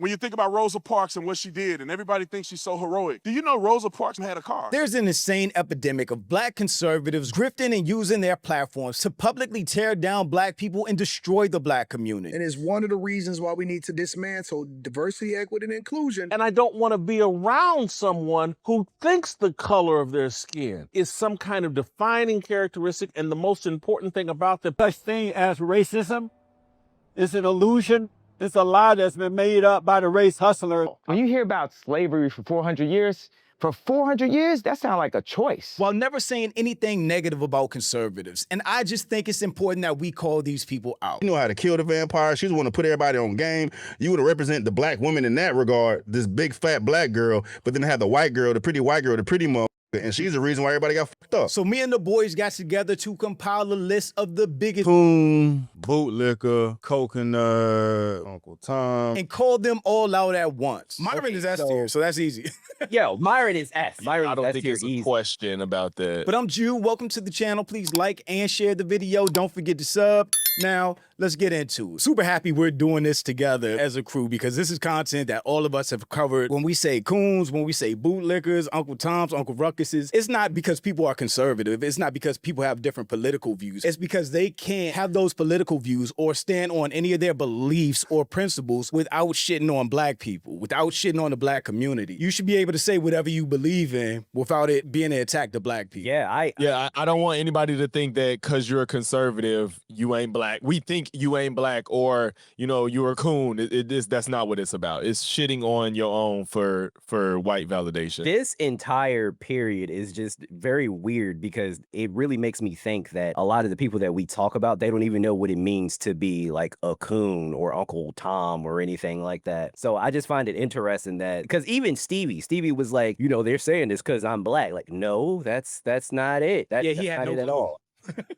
when you think about Rosa Parks and what she did, and everybody thinks she's so heroic, do you know Rosa Parks had a car? There's an insane epidemic of black conservatives grifting and using their platforms to publicly tear down black people and destroy the black community. And it's one of the reasons why we need to dismantle diversity, equity, and inclusion. And I don't want to be around someone who thinks the color of their skin is some kind of defining characteristic, and the most important thing about the Such thing as racism is an illusion. It's a lie that's been made up by the race hustler. When you hear about slavery for 400 years, that sounds like a choice. While never saying anything negative about conservatives. And I just think it's important that we call these people out. You know how to kill the vampire. She's want to put everybody on game. You would represent the black woman in that regard, this big fat black girl, but then have the white girl, the pretty white girl, the pretty mother. And she's the reason why everybody got fucked up. So me and the boys got together to compile a list of the biggest Coon, bootlicker, coconut, Uncle Tom. and called them all out at once. Myron is S tier, so that's easy. Yo, Myron is S. Myron I don't is think S it's tier a easy. question about that. But I'm Jew. Welcome to the channel. Please like and share the video. Don't forget to sub. Now, let's get into it. Super happy we're doing this together as a crew because this is content that all of us have covered. When we say coons, when we say bootlickers, Uncle Toms, Uncle Ruckuses, it's not because people are conservative. It's not because people have different political views. It's because they can't have those political views or stand on any of their beliefs or principles without shitting on black people, without shitting on the black community. You should be able to say whatever you believe in without it being an attack to black people. Yeah, I don't want anybody to think that because you're a conservative, you ain't black. We think you ain't black, or you're a coon. That's not what it's about. It's shitting on your own for white validation. This entire period is just very weird because it really makes me think that a lot of the people that we talk about, they don't even know what it means to be like a coon or Uncle Tom or anything like that. So I just find it interesting that, because even Stevie was like, they're saying this because I'm black. Like, no, that's not it. Yeah, he that's had not no it at clue. all.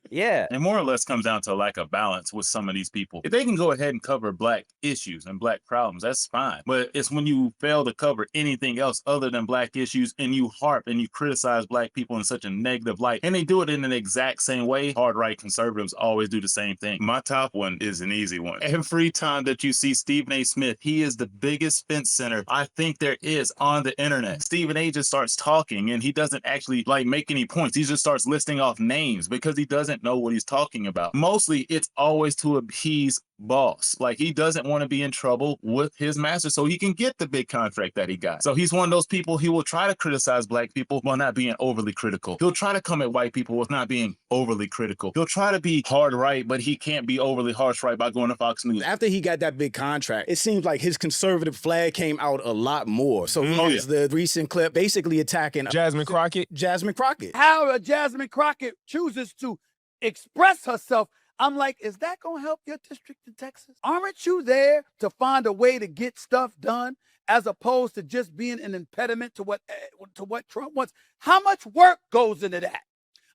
Yeah. It more or less comes down to a lack of balance with some of these people. If they can go ahead and cover black issues and black problems, that's fine. But it's when you fail to cover anything else other than black issues and you harp and you criticize black people in such a negative light, and they do it in an exact same way. Hard right conservatives always do the same thing. My top one is an easy one. Every time that you see Stephen A. Smith, he is the biggest fence center I think there is on the internet. Stephen A. just starts talking and he doesn't actually make any points. He just starts listing off names because he doesn't know what he's talking about. Mostly it's always to appease boss. Like, he doesn't want to be in trouble with his master so he can get the big contract that he got. So he's one of those people, he will try to criticize black people while not being overly critical. He'll try to come at white people with not being overly critical. He'll try to be hard right, but he can't be overly harsh right by going to Fox News. After he got that big contract, it seems like his conservative flag came out a lot more. So here's the recent clip basically attacking Jasmine Crockett. How Jasmine Crockett chooses to express herself, I'm like, is that going to help your district in Texas? Aren't you there to find a way to get stuff done as opposed to just being an impediment to what Trump wants? How much work goes into that?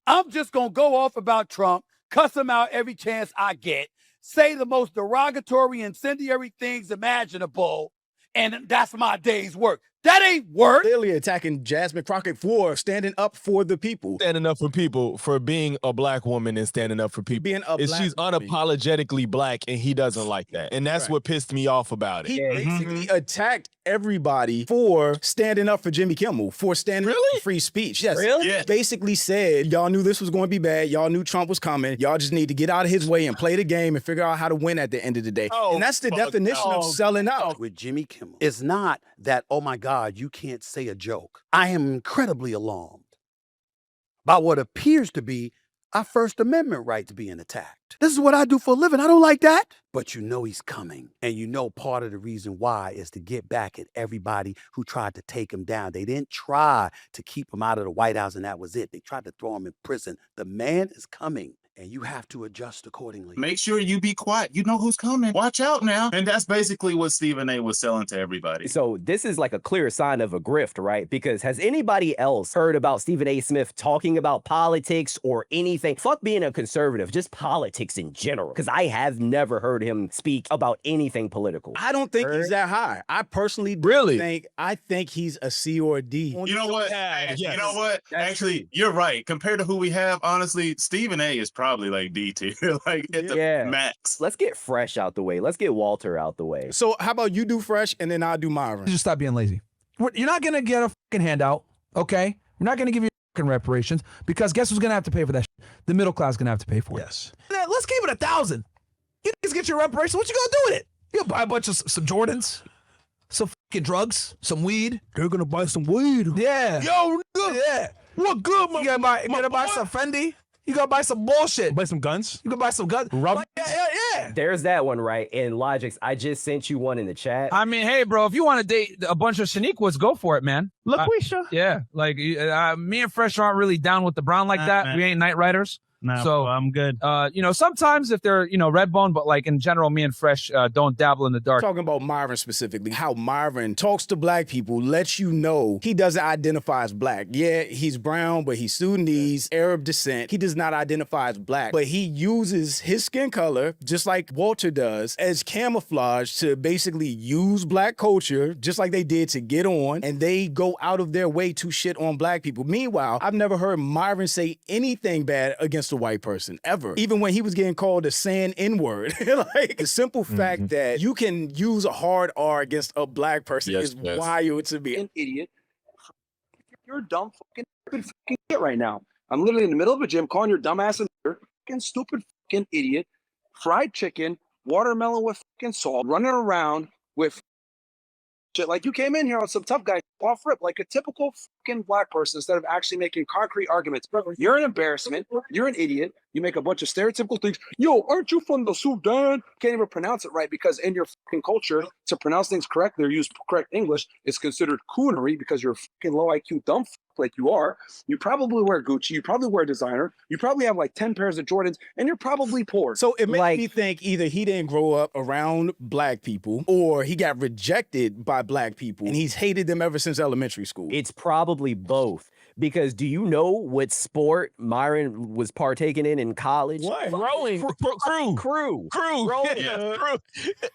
I'm just going to go off about Trump, cuss him out every chance I get, say the most derogatory, incendiary things imaginable, and that's my day's work. That ain't work. Clearly attacking Jasmine Crockett for standing up for the people. Standing up for people, for being a black woman and standing up for people. She's unapologetically black, and he doesn't like that. And that's what pissed me off about it. He basically attacked everybody for standing up for Jimmy Kimmel, for standing up for free speech. Yes. Really? Yeah. Basically said, y'all knew this was going to be bad. Y'all knew Trump was coming. Y'all just need to get out of his way and play the game and figure out how to win at the end of the day. And that's the definition of selling out. With Jimmy Kimmel, it's not that, oh my God, you can't say a joke. I am incredibly alarmed by what appears to be our First Amendment rights being attacked. This is what I do for a living. I don't like that. But you know he's coming. And you know part of the reason why is to get back at everybody who tried to take him down. They didn't try to keep him out of the White House and that was it. They tried to throw him in prison. The man is coming. And you have to adjust accordingly. Make sure you be quiet. You know who's coming. Watch out now. And that's basically what Stephen A. was selling to everybody. So this is like a clear sign of a grift, right? Because has anybody else heard about Stephen A. Smith talking about politics or anything? Fuck being a conservative, just politics in general. Because I have never heard him speak about anything political. I don't think he's that high. I personally think he's a C or a D. You know what? You know what? Actually, you're right. Compared to who we have, honestly, Stephen A. is probably like D tier, like at the Yeah. max. Let's get Fresh out the way. Let's get Walter out the way. So how about you do Fresh and then I'll do Myron? Just stop being lazy. You're not going to get a fucking handout, okay? We're not going to give you fucking reparations because guess who's going to have to pay for that shit? The middle class is going to have to pay for it. Yes. Now, let's keep it 1,000. You niggas get your reparations. What you going to do with it? You'll buy a bunch of some Jordans, some fucking drugs, some weed. They're gonna buy some weed. Yeah. Yo, nigga. Yeah. What good, You gonna buy some Fendi? You gonna buy some bullshit? Buy some guns? You gonna buy some guns? Rub- Yeah. There's that one, right? And Logix, I just sent you one in the chat. I mean, hey, bro, if you want to date a bunch of Shaniquas, go for it, man. LaQuisha. Yeah, like me and Fresh aren't really down with the brown like that. man. We ain't Night Riders. No, So I'm good. Sometimes if they're Redbone, but like in general, me and Fresh don't dabble in the dark. Talking about Myron specifically, how Myron talks to black people, lets you know he doesn't identify as black. Yeah, he's brown, but he's Sudanese, Arab descent. He does not identify as black, but he uses his skin color, just like Walter does, as camouflage to basically use black culture, just like they did to get on, and they go out of their way to shit on black people. Meanwhile, I've never heard Myron say anything bad against a white person, ever. Even when he was getting called a saying N-word. Like, the simple fact that you can use a hard R against a black person is wild to me. An idiot. You're a dumb fucking shit right now. I'm literally in the middle of a gym calling your dumb ass a fucking stupid fucking idiot. Fried chicken, watermelon with fucking salt, running around with shit. Like you came in here on some tough guy off rip, like a typical fucking black person instead of actually making concrete arguments. You're an embarrassment. You're an idiot. You make a bunch of stereotypical things. Yo, aren't you from the Sudan? Can't even pronounce it right because in your fucking culture, to pronounce things correctly or use correct English is considered coonery because you're fucking low IQ dumb like you are. You probably wear Gucci. You probably wear designer. You probably have like 10 pairs of Jordans and you're probably poor. So it makes me think either he didn't grow up around black people or he got rejected by black people and he's hated them ever since elementary school. It's probably both. Because do you know what sport Myron was partaking in college? What? Rowing. Crew. Rowing. Yeah. Crew.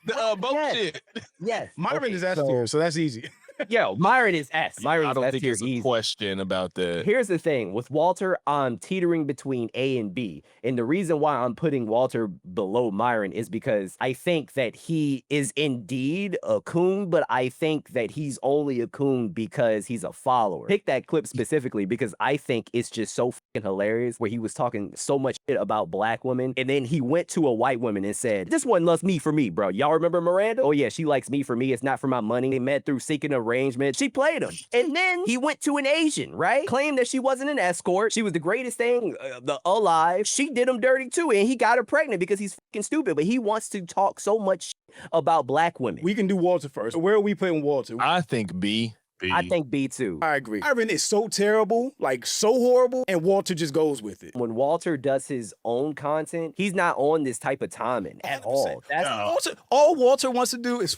The boat shit. Yes. Myron is S tier, so that's easy. Yo, Myron is S. Myron I is don't S think tier it's a easy. question about that. Here's the thing. With Walter, I'm teetering between A and B. And the reason why I'm putting Walter below Myron is because I think that he is indeed a coon, but I think that he's only a coon because he's a follower. Pick that clip specifically because I think it's just so fucking hilarious where he was talking so much shit about black women. And then he went to a white woman and said, this one loves me for me, bro. Y'all remember Miranda? Oh yeah, she likes me for me. It's not for my money. They met through seeking arrangement. She played him. And then he went to an Asian, right? Claimed that she wasn't an escort. She was the greatest thing alive. She did him dirty too. And he got her pregnant because he's fucking stupid. But he wants to talk so much shit about black women. We can do Walter first. Where are we putting Walter? I think B. I think B too. I agree. Myron is so terrible, like so horrible, and Walter just goes with it. When Walter does his own content, he's not on this type of timing at all. That's all Walter wants to do is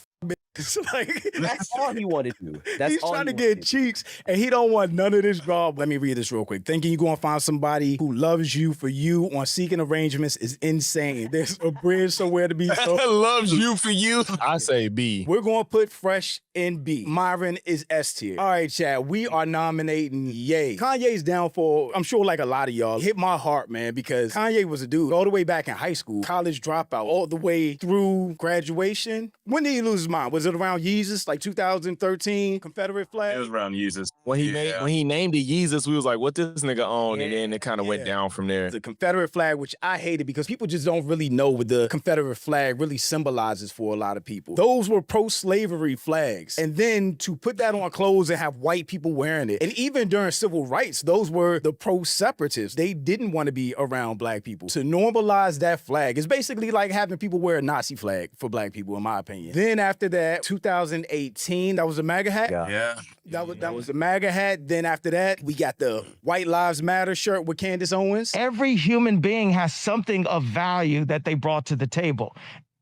like, that's all he wanted to do. That's he's all trying he to get cheeks, and he don't want none of this drama. Let me read this real quick. Thinking you're going to find somebody who loves you for you on seeking arrangements is insane. There's a bridge somewhere to be loves you for you. I say B. We're going to put Fresh in B. Myron is S tier. All right, Chad, we are nominating Ye. Kanye's downfall, I'm sure like a lot of y'all, hit my heart, man, because Kanye was a dude all the way back in high school, college dropout, all the way through graduation. When did he lose his mind? Was it around Yeezus, like 2013, Confederate flag? It was around Yeezus. When he named it Yeezus, we was like, what this nigga on? And then it kind of went down from there. The Confederate flag, which I hated because people just don't really know what the Confederate flag really symbolizes for a lot of people. Those were pro-slavery flags. And then to put that on clothes and have white people wearing it. And even during civil rights, those were the pro-separatists. They didn't want to be around black people. To normalize that flag is basically like having people wear a Nazi flag for black people, in my opinion. Then after that, 2018, that was a MAGA hat? Yeah. That was the MAGA hat. Then after that, we got the White Lives Matter shirt with Candace Owens. Every human being has something of value that they brought to the table,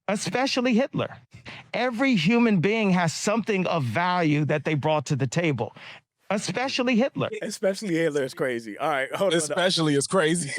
especially Hitler. Every human being has something of value that they brought to the table. especially Hitler. Especially Hitler is crazy. All right, hold on. Especially is crazy.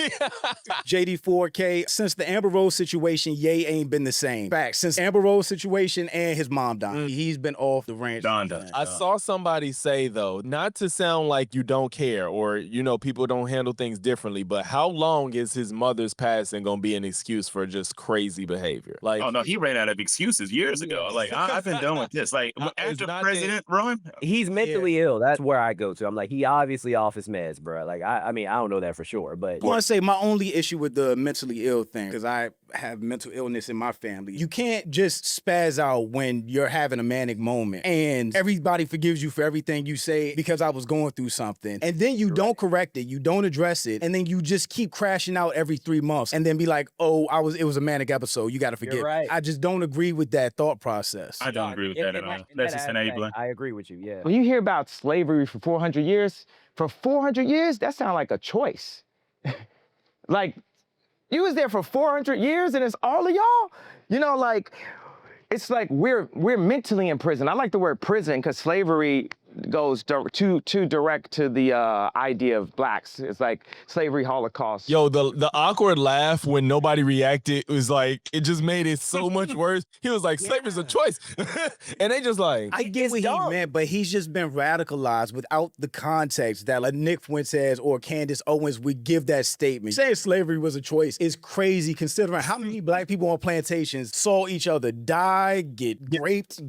JD4K, since the Amber Rose situation, Ye ain't been the same. Fact, since Amber Rose situation and his mom died, he's been off the ranch. I saw somebody say, though, not to sound like you don't care or, you know, people don't handle things differently, but how long is his mother's passing going to be an excuse for just crazy behavior? Like, oh no, he ran out of excuses years ago. Like I've been done with this. Like after President run, He's mentally ill. That's where I go to. I'm like, he obviously off his meds, bro. Like, I mean, I don't know that for sure, but I want to say my only issue with the mentally ill thing, because I have mental illness in my family. You can't just spaz out when you're having a manic moment and everybody forgives you for everything you say because I was going through something. And then you don't correct it, you don't address it, and then you just keep crashing out every 3 months and then be like, oh, it was a manic episode. You got to forgive. Right. I just don't agree with that thought process. I don't agree with that at all. That's just enabling. I agree with you, yeah. When you hear about slavery for 400 years, that sounds like a choice. Like, you was there for 400 years and it's all of y'all? You know, like, it's like we're mentally in prison. I like the word prison because slavery goes too direct to the idea of blacks. It's like slavery, Holocaust. yo, the awkward laugh when nobody reacted was like, it just made it so much worse. He was like, slavery's a choice. And they just like, I get what he meant, but he's just been radicalized without the context that like Nick Fuentes or Candace Owens would give that statement. Saying slavery was a choice is crazy considering how many black people on plantations saw each other die, get raped.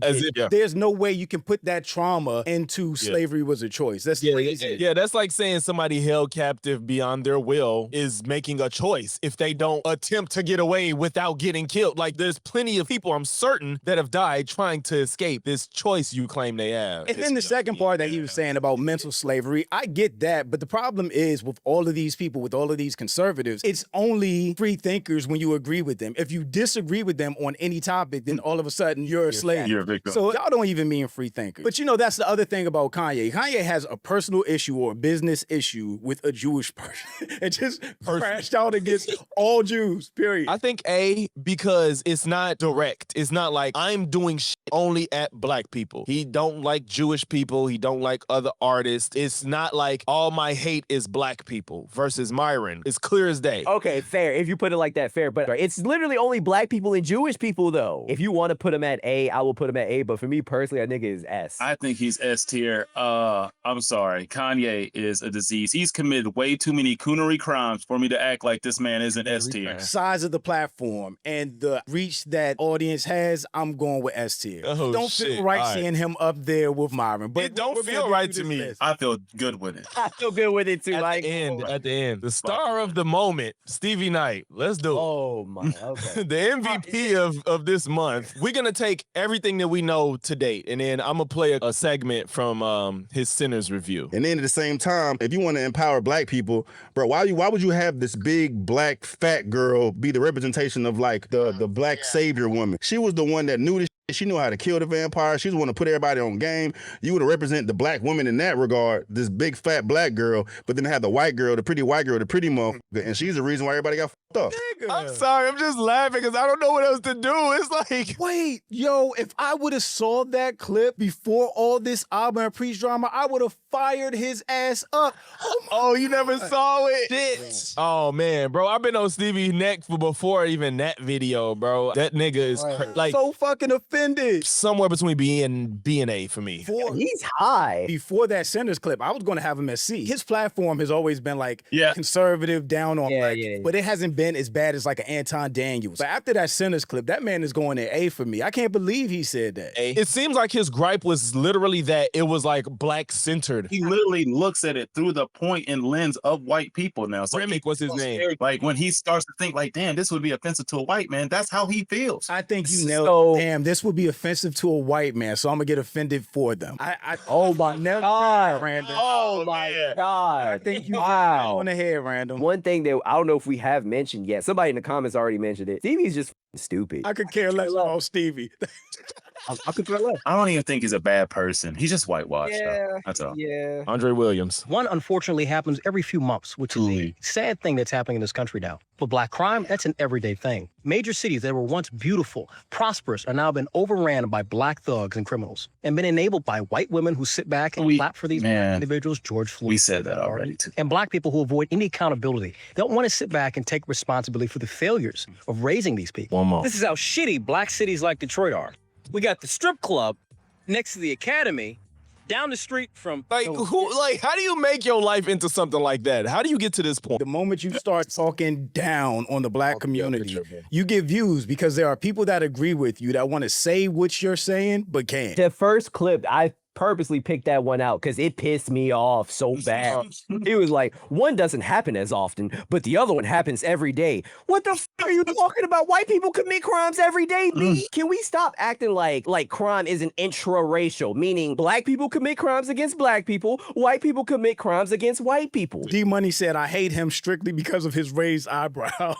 There's no way you can put that trauma into slavery was a choice. That's crazy. Yeah, that's like saying somebody held captive beyond their will is making a choice if they don't attempt to get away without getting killed. Like, there's plenty of people, I'm certain, that have died trying to escape this choice you claim they have. And then the second part that he was saying about mental slavery, I get that, but the problem is with all of these people, with all of these conservatives, it's only free thinkers when you agree with them. If you disagree with them on any topic, then all of a sudden you're a slave. You're a victim. So y'all don't even mean free thinkers. But you know, that's the other thing about Kanye. Kanye has a personal issue or a business issue with a Jewish person. It just crashed out against all Jews, period. I think because it's not direct. It's not like I'm doing shit only at black people. He don't like Jewish people. He don't like other artists. It's not like all my hate is black people versus Myron. It's clear as day. Okay, fair. If you put it like that, fair. But it's literally only black people and Jewish people, though. If you want to put him at A, I will put him at A. But for me personally, that nigga is S. I think he's S tier. I'm sorry. Kanye is a disease. He's committed way too many coonery crimes for me to act like this man isn't S tier. Size of the platform and the reach that audience has, I'm going with S tier. Oh, don't shit. feel right All right. seeing him up there with Myron. But It don't feel right to me. I feel good with it. I feel good with it too. At the end, the star of the moment, Stevie Knight. Let's do it. Oh my, okay. The MVP of this month. We're gonna take everything that we know to date, and then I'm gonna play a segment from his Sinners review. And then at the same time, if you want to empower black people, bro, why would you have this big black fat girl be the representation of like the black savior woman? She was the one that knew this. She knew how to kill the vampire. She was the one to put everybody on game. You would represent the black woman in that regard, this big fat black girl, but then have the white girl, the pretty white girl, the pretty motherfucker, and she's the reason why everybody got fucked up. I'm sorry, I'm just laughing because I don't know what else to do. It's like, wait, yo, if I would have saw that clip before all this Auburn and Priest drama, I would have fired his ass up. Oh, you never saw it? Shit. Oh man, bro, I've been on Stevie's neck for before even that video, bro. That nigga is like so fucking offended. Somewhere between B and A for me. He's high. Before that Sinners clip, I was going to have him at C. His platform has always been like conservative, down on black, but it hasn't been as bad as like an Anton Daniels. But after that Sinners clip, that man is going at A for me. I can't believe he said that. It seems like his gripe was literally that it was like black centered. He literally looks at it through the point and lens of white people now. So Remick was his name. Like when he starts to think like, damn, this would be offensive to a white man. That's how he feels. I think you nailed it. Damn, this would be offensive to a white man, so I'm gonna get offended for them. Oh my God, Random. Oh my God. I think you wow. on the head, Random. One thing that I don't know if we have mentioned yet. Somebody in the comments already mentioned it. Stevie's just stupid. I could care less about Stevie. I could throw left. I don't even think he's a bad person. He's just whitewashed. Yeah, That's all. yeah. Andre Williams. One unfortunately happens every few months, which is a sad thing that's happening in this country now. But black crime, that's an everyday thing. Major cities that were once beautiful, prosperous, are now been overran by black thugs and criminals, and been enabled by white women who sit back and clap for these black individuals. George Floyd. We said that already too. And black people who avoid any accountability. They don't want to sit back and take responsibility for the failures of raising these people. One more. This is how shitty black cities like Detroit are. We got the strip club next to the academy, down the street from how do you make your life into something like that? How do you get to this point? The moment you start talking down on the black community, you get views because there are people that agree with you that want to say what you're saying but can't. The first clip, I purposely picked that one out because it pissed me off so bad. It was like, one doesn't happen as often, but the other one happens every day. What the f are you talking about? White people commit crimes every day, Lee. Can we stop acting like crime isn't intraracial, meaning black people commit crimes against black people, white people commit crimes against white people? D-Money said, I hate him strictly because of his raised eyebrow.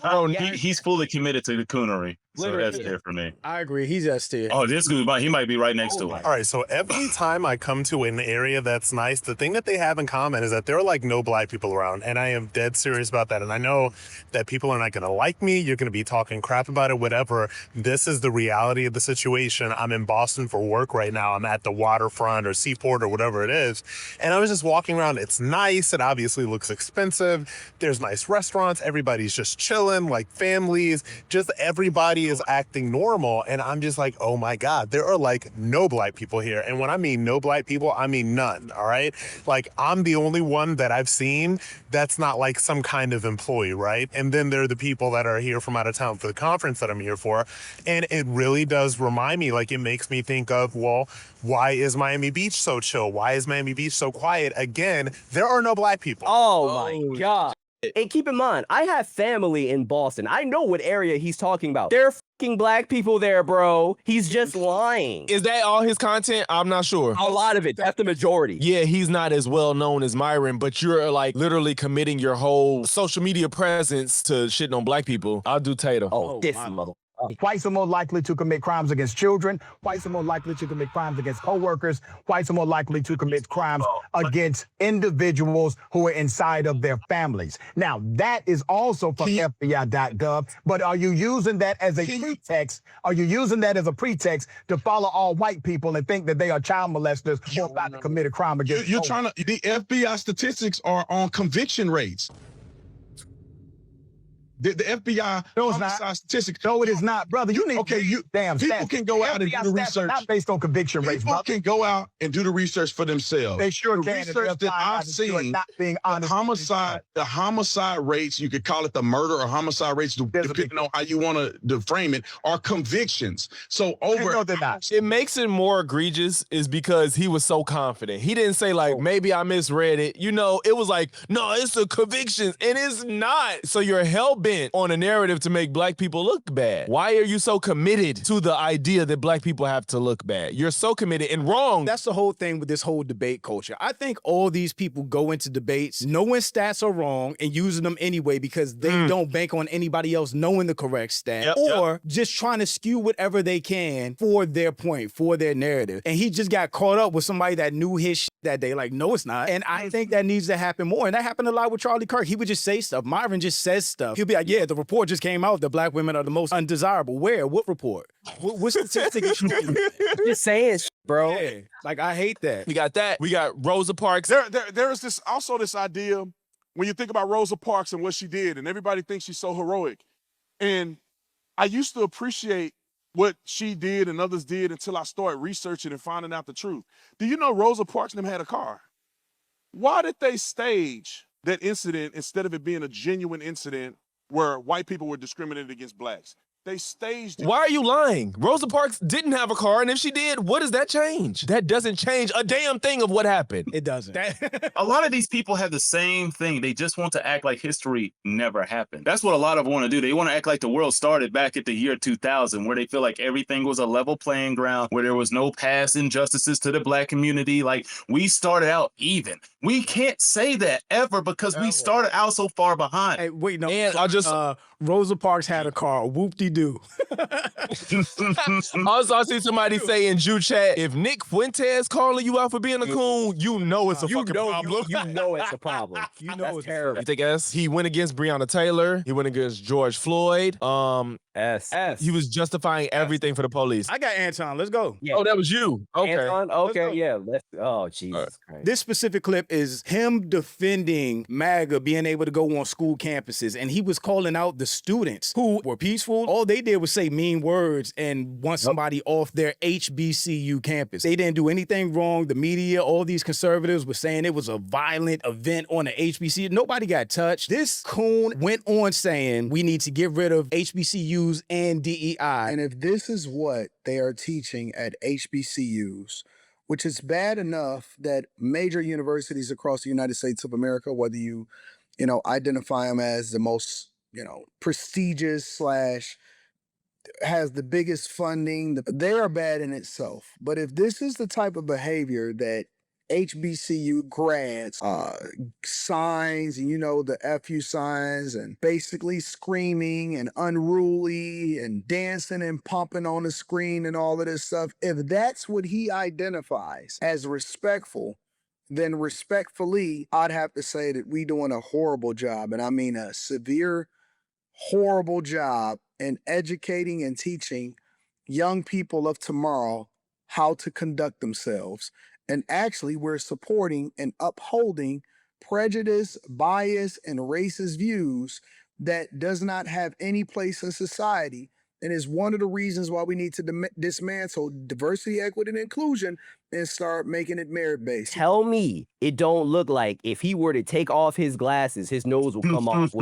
Bro, he's fully committed to the coonery. So that's it for me. I agree. He's S tier. Oh, this dude, he might be right next to him. All right, so every time I come to an area that's nice, the thing that they have in common is that there are like no black people around, and I am dead serious about that. And I know that people are not going to like me. You're going to be talking crap about it, whatever. This is the reality of the situation. I'm in Boston for work right now. I'm at the waterfront or seaport or whatever it is, and I was just walking around. It's nice. It obviously looks expensive. There's nice restaurants. Everybody's just chilling, like families. Just everybody is acting normal, and I'm just like, oh my God, there are like no black people here. And when I mean no black people, I mean none, all right? Like, I'm the only one that I've seen that's not like some kind of employee, right? And then there are the people that are here from out of town for the conference that I'm here for. And it really does remind me, like, it makes me think of, well, why is Miami Beach so chill? Why is Miami Beach so quiet? Again, there are no black people. Oh my God. And keep in mind, I have family in Boston. I know what area he's talking about. There are fucking black people there, bro. He's just lying. Is that all his content? I'm not sure. A lot of it. That's the majority. Yeah, he's not as well known as Myron, but you're like literally committing your whole social media presence to shitting on black people. I'll do Tater. Oh, this mother. Whites are more likely to commit crimes against children. Whites are more likely to commit crimes against co-workers. Whites are more likely to commit crimes against individuals who are inside of their families. Now, that is also from FBI.gov, but are you using that as a pretext? Are you using that as a pretext to follow all white people and think that they are child molesters who are about to commit a crime against You're trying to, the FBI statistics are on conviction rates. The FBI homicide statistics. No, it is not, brother. You need damn people stats. can go out and do the research. Not based on conviction rates, People brother. can go out and do the research for themselves. They sure the can. research that I've seen, not being honest. the homicide rates, you could call it the murder or homicide rates, depending on how you want to frame it, are convictions. So No, they're not. It makes it more egregious is because he was so confident. He didn't say like, maybe I misread it. You know, it was like, no, it's a conviction, and it's not. So you're hell-bent on a narrative to make black people look bad. Why are you so committed to the idea that black people have to look bad? You're so committed and wrong. That's the whole thing with this whole debate culture. I think all these people go into debates knowing stats are wrong and using them anyway because they don't bank on anybody else knowing the correct stat or just trying to skew whatever they can for their point, for their narrative. And he just got caught up with somebody that knew his shit that day. Like, no, it's not. And I think that needs to happen more. And that happened a lot with Charlie Kirk. He would just say stuff. Myron just says stuff. He'll be like, yeah, the report just came out that black women are the most undesirable. Where? What report? What statistic is showing? Just saying, bro. Yeah. Like, I hate that. We got that. We got Rosa Parks. There is this also this idea when you think about Rosa Parks and what she did, and everybody thinks she's so heroic. And I used to appreciate what she did and others did until I started researching and finding out the truth. Do you know Rosa Parks and them had a car? Why did they stage that incident instead of it being a genuine incident where white people were discriminated against blacks? They staged it. Why are you lying? Rosa Parks didn't have a car, and if she did, what does that change? That doesn't change a damn thing of what happened. It doesn't. A lot of these people have the same thing. They just want to act like history never happened. That's what a lot of them want to do. They want to act like the world started back at the year 2000, where they feel like everything was a level playing ground, where there was no past injustices to the black community. Like, we started out even. We can't say that ever because we started out so far behind. Hey, wait, no. And I just Rosa Parks had a car. Whoop-de do? Also, I see somebody say in Jew chat, if Nick Fuentes calling you out for being a coon, you know it's a fucking problem. You know it's a problem. You know That's it's terrible. You think S? He went against Breonna Taylor. He went against George Floyd. S. He was justifying everything for the police. I got Anton. Let's go. Yeah. Oh, that was you. Okay. Anton? Okay, yeah. Oh, Jesus Christ. This specific clip is him defending MAGA being able to go on school campuses, and he was calling out the students who were peaceful. All they did was say mean words and want somebody off their HBCU campus. They didn't do anything wrong. The media, all these conservatives were saying it was a violent event on the HBCU. Nobody got touched. This coon went on saying we need to get rid of HBCUs and DEI. And if this is what they are teaching at HBCUs, which is bad enough that major universities across the United States of America, whether you identify them as the most, prestigious slash has the biggest funding, they are bad in itself. But if this is the type of behavior that HBCU grads, signs, and the FU signs, and basically screaming and unruly and dancing and pumping on the screen and all of this stuff, if that's what he identifies as respectful, then respectfully, I'd have to say that we doing a horrible job, and I mean a severe, horrible job in educating and teaching young people of tomorrow how to conduct themselves. And actually, we're supporting and upholding prejudice, bias, and racist views that does not have any place in society, and is one of the reasons why we need to dismantle diversity, equity, and inclusion and start making it merit-based. Tell me it don't look like if he were to take off his glasses, his nose will come off.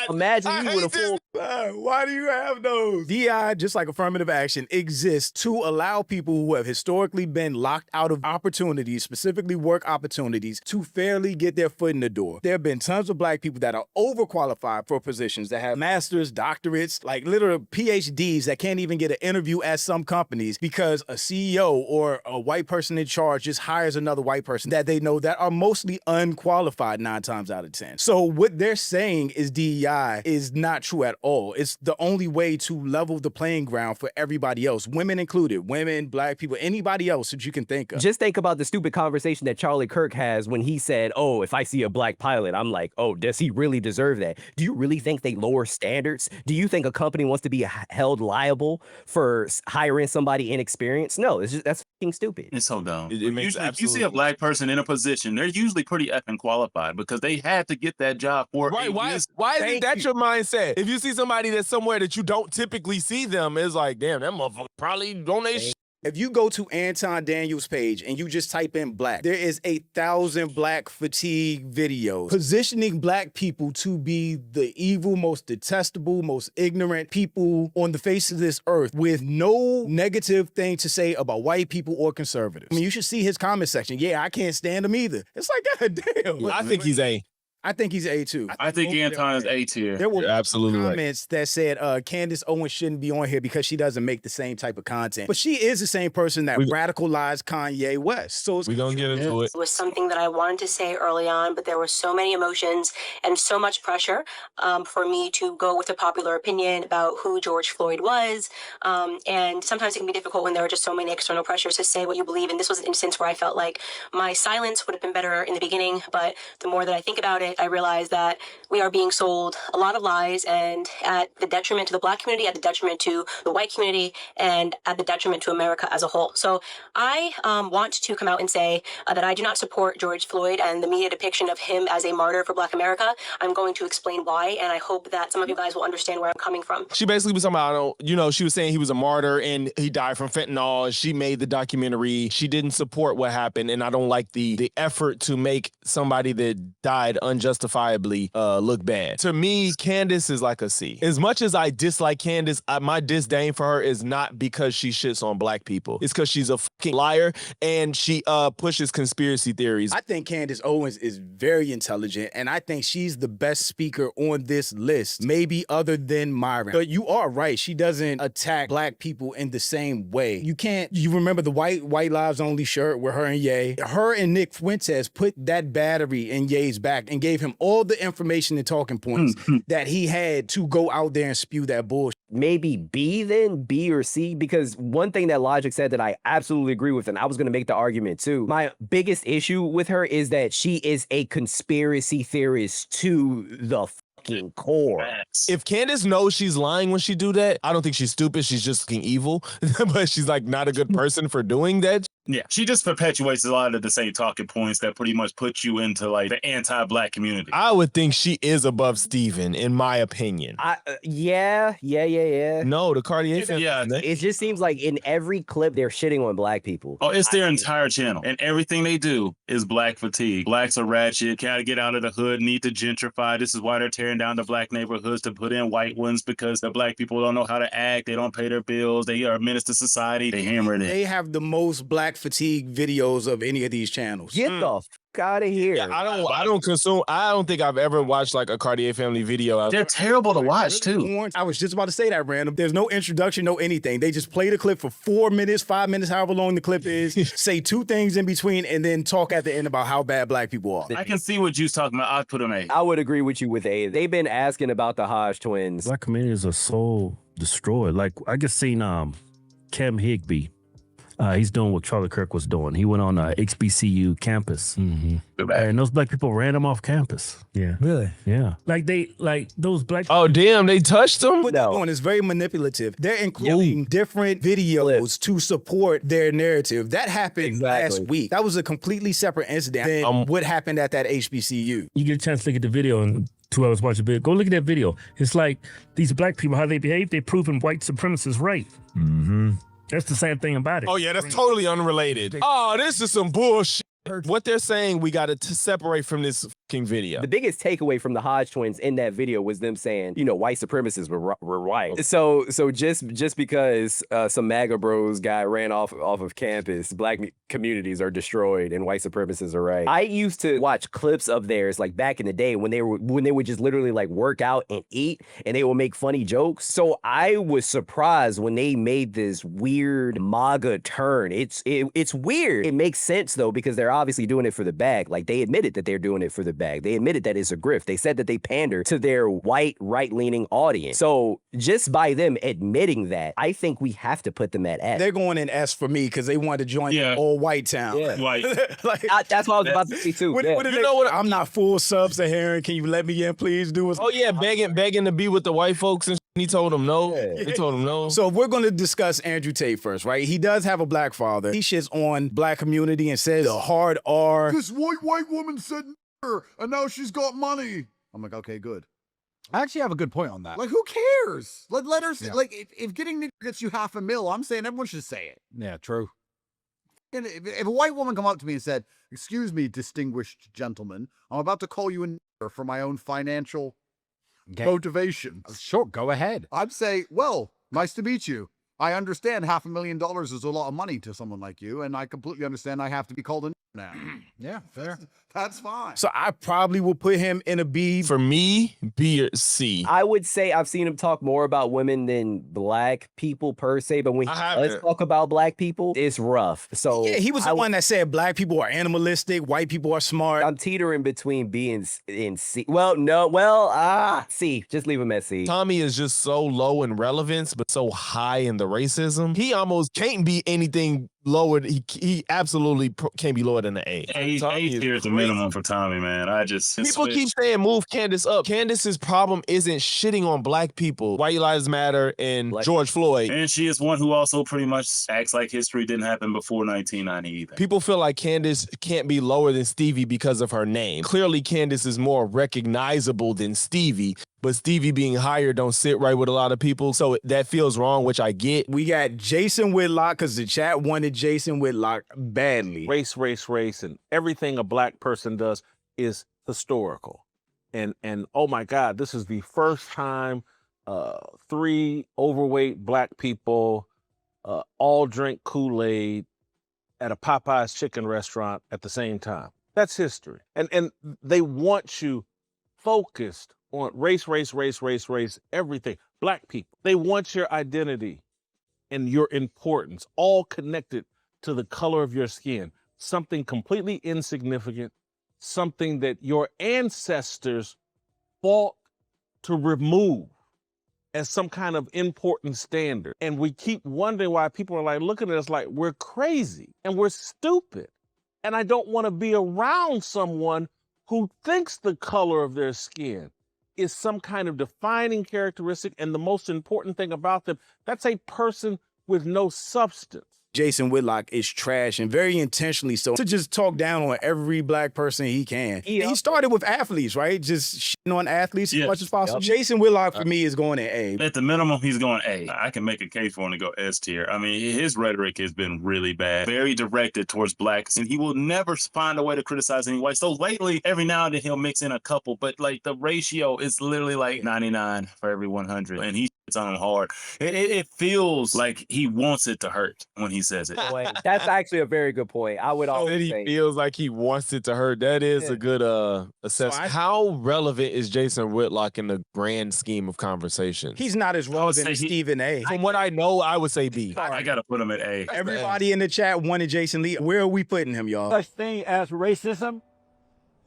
Imagine he would have pulled. Why do you have those? DEI, just like affirmative action, exists to allow people who have historically been locked out of opportunities, specifically work opportunities, to fairly get their foot in the door. There have been tons of black people that are overqualified for positions, that have masters, doctorates, like literal PhDs that can't even get an interview at some companies because a CEO or a white person in charge just hires another white person that they know that are mostly unqualified 9 times out of 10. So what they're saying is DEI is not true at all. It's the only way to level the playing ground for everybody else, women included, women, black people, anybody else that you can think of. Just think about the stupid conversation that Charlie Kirk has when he said, oh, if I see a black pilot, I'm like, oh, does he really deserve that? Do you really think they lower standards? Do you think a company wants to be held liable for hiring somebody inexperienced? No, that's fucking stupid. It's so dumb. It makes Usually, if you see a black person in a position, they're usually pretty effing qualified because they had to get that job for Right, a reason. why isn't that your mindset? If you see somebody that's somewhere that you don't typically see them, it's like, damn, that motherfucker probably don't they shit. If you go to Anton Daniels' page and you just type in black, there is 1,000 black fatigue videos positioning black people to be the evil, most detestable, most ignorant people on the face of this earth with no negative thing to say about white people or conservatives. I mean, you should see his comment section. Yeah, I can't stand him either. It's like, God damn. I think he's A. I think he's A too. I think Anton is A tier. There were You're absolutely right. comments that said Candace Owens shouldn't be on here because she doesn't make the same type of content. But she is the same person that radicalized Kanye West. So we're going to get into it. It was something that I wanted to say early on, but there were so many emotions and so much pressure for me to go with a popular opinion about who George Floyd was. And sometimes it can be difficult when there are just so many external pressures to say what you believe. And this was an instance where I felt like my silence would have been better in the beginning. But the more that I think about it, I realize that we are being sold a lot of lies, and at the detriment to the black community, at the detriment to the white community, and at the detriment to America as a whole. So I want to come out and say that I do not support George Floyd and the media depiction of him as a martyr for black America. I'm going to explain why, and I hope that some of you guys will understand where I'm coming from. She basically was talking about, she was saying he was a martyr and he died from fentanyl. She made the documentary. She didn't support what happened, and I don't like the effort to make somebody that died unjustifiably look bad. To me, Candace is like a C. As much as I dislike Candace, my disdain for her is not because she shits on black people. It's because she's a fucking liar and she pushes conspiracy theories. I think Candace Owens is very intelligent, and I think she's the best speaker on this list, maybe other than Myron. But you are right. She doesn't attack black people in the same way. You remember the White Lives Only shirt with her and Ye? Her and Nick Fuentes put that battery in Ye's back and gave gave him all the information and talking points that he had to go out there and spew that bullshit. Maybe B then, B or C, because one thing that Logic said that I absolutely agree with, and I was going to make the argument too. My biggest issue with her is that she is a conspiracy theorist to the fucking core. If Candace knows she's lying when she do that, I don't think she's stupid. She's just fucking evil, but she's like not a good person for doing that. Yeah, she just perpetuates a lot of the same talking points that pretty much put you into like the anti-black community. I would think she is above Steven, in my opinion. Yeah. No, the Cartier family. Yeah. It just seems like in every clip they're shitting on black people. Oh, it's their entire channel. And everything they do is black fatigue. Blacks are ratchet, gotta get out of the hood, need to gentrify. This is why they're tearing down the black neighborhoods to put in white ones, because the black people don't know how to act. They don't pay their bills. They are a menace to society. They hammer it in. They have the most black fatigue videos of any of these channels. Get the fuck out of here. Yeah, I don't think I've ever watched like a Cartier family video. They're terrible to watch too. I was just about to say that, Random. There's no introduction, no anything. They just play the clip for 4 minutes, 5 minutes, however long the clip is, say 2 things in between, and then talk at the end about how bad black people are. I can see what you're talking about. I'd put them A. I would agree with you with A. They've been asking about the Hodge twins. Black communities are so destroyed. Like I just seen Cam Higby. He's doing what Charlie Kirk was doing. He went on HBCU campus, and those black people ran him off campus. Yeah, really? Yeah, like those black. Oh damn, they touched him. What they're doing is very manipulative. They're including different videos to support their narrative. That happened last week. That was a completely separate incident than what happened at that HBCU. You get a chance to look at the video and 2 hours watch the video. Go look at that video. It's like these black people, how they behave. They're proving white supremacists right. That's the same thing about it. Oh yeah, that's totally unrelated. Oh, this is some bullshit. What they're saying, we got to separate from this fucking video. The biggest takeaway from the Hodge twins in that video was them saying, you know, white supremacists were right. So just because some MAGA bros guy ran off of campus, black communities are destroyed and white supremacists are right. I used to watch clips of theirs like back in the day when they would just literally like work out and eat and they would make funny jokes. So I was surprised when they made this weird MAGA turn. It's weird. It makes sense though, because they're obviously doing it for the bag. Like they admitted that they're doing it for the bag. They admitted that it's a grift. They said that they pander to their white, right-leaning audience. So just by them admitting that, I think we have to put them at S. They're going in S for me because they wanted to join all white town. Yeah. White. That's what I was about to say too. What you know what? I'm not full sub-Saharan. Can you let me in, please? Do us. Oh yeah, begging to be with the white folks and he told him no. He told him no. So we're going to discuss Andrew Tate first, right? He does have a black father. He shits on black community and says the hard R. This white woman said and now she's got money. I'm like, okay, good. I actually have a good point on that. Like, who cares? Let her say, like, if getting nigger gets you $500,000, I'm saying everyone should say it. Yeah, true. And if a white woman come up to me and said, excuse me, distinguished gentleman, I'm about to call you a nigger for my own financial motivation. Sure, go ahead. I'd say, well, nice to meet you. I understand $500,000 is a lot of money to someone like you, and I completely understand I have to be called a nigger now. Yeah, fair. That's fine. So I probably will put him in a B. For me, B or C. I would say I've seen him talk more about women than black people per se, but when let's talk about black people, it's rough. So yeah, he was the one that said black people are animalistic, white people are smart. I'm teetering between B and C. Well, C. Just leave him at C. Tommy is just so low in relevance, but so high in the racism. He almost can't be anything lower. He absolutely can't be lower than the A. A tier is the minimum for Tommy, man. People keep saying move Candace up. Candace's problem isn't shitting on black people, White Lives Matter, and George Floyd. And she is one who also pretty much acts like history didn't happen before 1990 either. People feel like Candace can't be lower than Stevie because of her name. Clearly, Candace is more recognizable than Stevie, but Stevie being higher don't sit right with a lot of people, so that feels wrong, which I get. We got Jason Whitlock, because the chat wanted Jason Whitlock badly. Race, and everything a black person does is historical. And oh my God, this is the first time 3 overweight black people all drink Kool-Aid at a Popeye's chicken restaurant at the same time. That's history. And they want you focused on race, everything. Black people, they want your identity and your importance, all connected to the color of your skin. Something completely insignificant, something that your ancestors fought to remove as some kind of important standard. And we keep wondering why people are like looking at us like we're crazy and we're stupid. And I don't want to be around someone who thinks the color of their skin is some kind of defining characteristic. And the most important thing about them, that's a person with no substance. Jason Whitlock is trash, and very intentionally so, to just talk down on every black person he can. And he started with athletes, right? Just shitting on athletes as much as possible. Jason Whitlock, for me, is going to A. At the minimum, he's going A. I can make a case for him to go S tier. I mean, his rhetoric has been really bad, very directed towards blacks, and he will never find a way to criticize any white. So lately, every now and then he'll mix in a couple, but like the ratio is literally like 99 for every 100, and he shits on him hard. It feels like he wants it to hurt when he says it. That's actually a very good point. I would also He say feels like he wants it to hurt. That is a good assessment. How relevant is Jason Whitlock in the grand scheme of conversation? He's not as relevant as Stephen A. From what I know, I would say B. I got to put him at A. Everybody in the chat wanted Jason Lee. Where are we putting him, y'all? Such thing as racism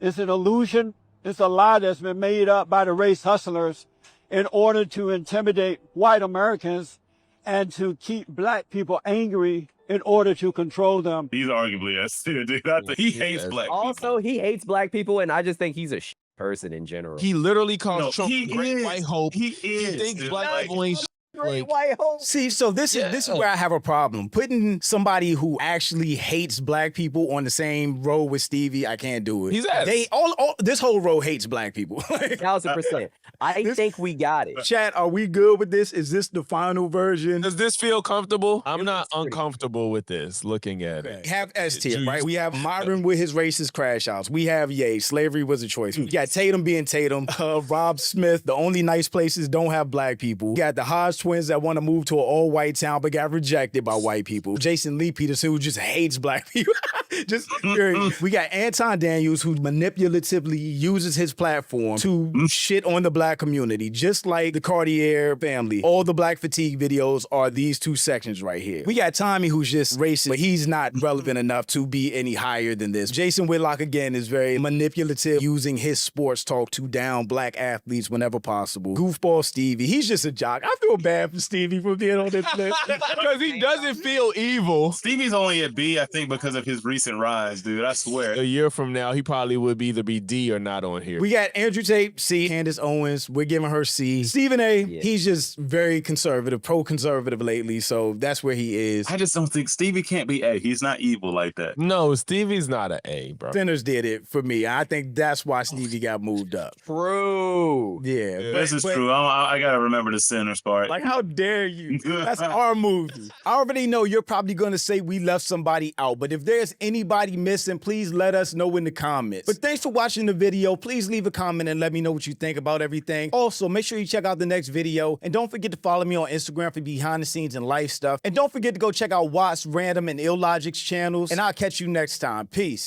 is an illusion. It's a lie that's been made up by the race hustlers in order to intimidate white Americans and to keep black people angry in order to control them. He's arguably S tier, dude. He hates black people. also he hates black people, and I just think he's a person in general. He literally calls Trump he great is. white hope. He is. He thinks dude. black people ain't Great white hope. See, so this is where I have a problem. Putting somebody who actually hates black people on the same row with Stevie, I can't do it. He's ass. They this whole row hates black people. 1,000%. I think we got it. Chat, are we good with this? Is this the final version? Does this feel comfortable? I'm not uncomfortable with this, looking at it. We have S tier, right? We have Myron with his racist crash outs. We have Ye, slavery was a choice. We got Tatum being Tatum. Rob Smith, the only nice places don't have black people. We got the Hodge twins that want to move to an all-white town but got rejected by white people. Jason Lee Peterson, who just hates black people. We got Anton Daniels, who manipulatively uses his platform to shit on the black community, just like the Cartier family. All the black fatigue videos are these two sections right here. We got Tommy, who's just racist, but he's not relevant enough to be any higher than this. Jason Whitlock, again, is very manipulative, using his sports talk to down black athletes whenever possible. Goofball Stevie, he's just a jock. I feel bad for Stevie for being on this list. Because he doesn't feel evil. Stevie's only at B, I think, because of his recent rise, dude. I swear. A year from now, he probably would either be D or not on here. We got Andrew Tate, C. Candace Owens, we're giving her C. Stephen A, he's just very conservative, pro-conservative lately, so that's where he is. I just don't think Stevie can't be A. He's not evil like that. No, Stevie's not an A, bro. Sinners did it for me. I think that's why Stevie got moved up. True. Yeah. This is true. I got to remember the Sinners part. Like, how dare you? That's our movie. I already know you're probably going to say we left somebody out, but if there's anybody missing, please let us know in the comments. But thanks for watching the video. Please leave a comment and let me know what you think about everything. Also, make sure you check out the next video, and don't forget to follow me on Instagram for behind the scenes and life stuff. And don't forget to go check out Watts, Random, and Illogic's channels, and I'll catch you next time. Peace.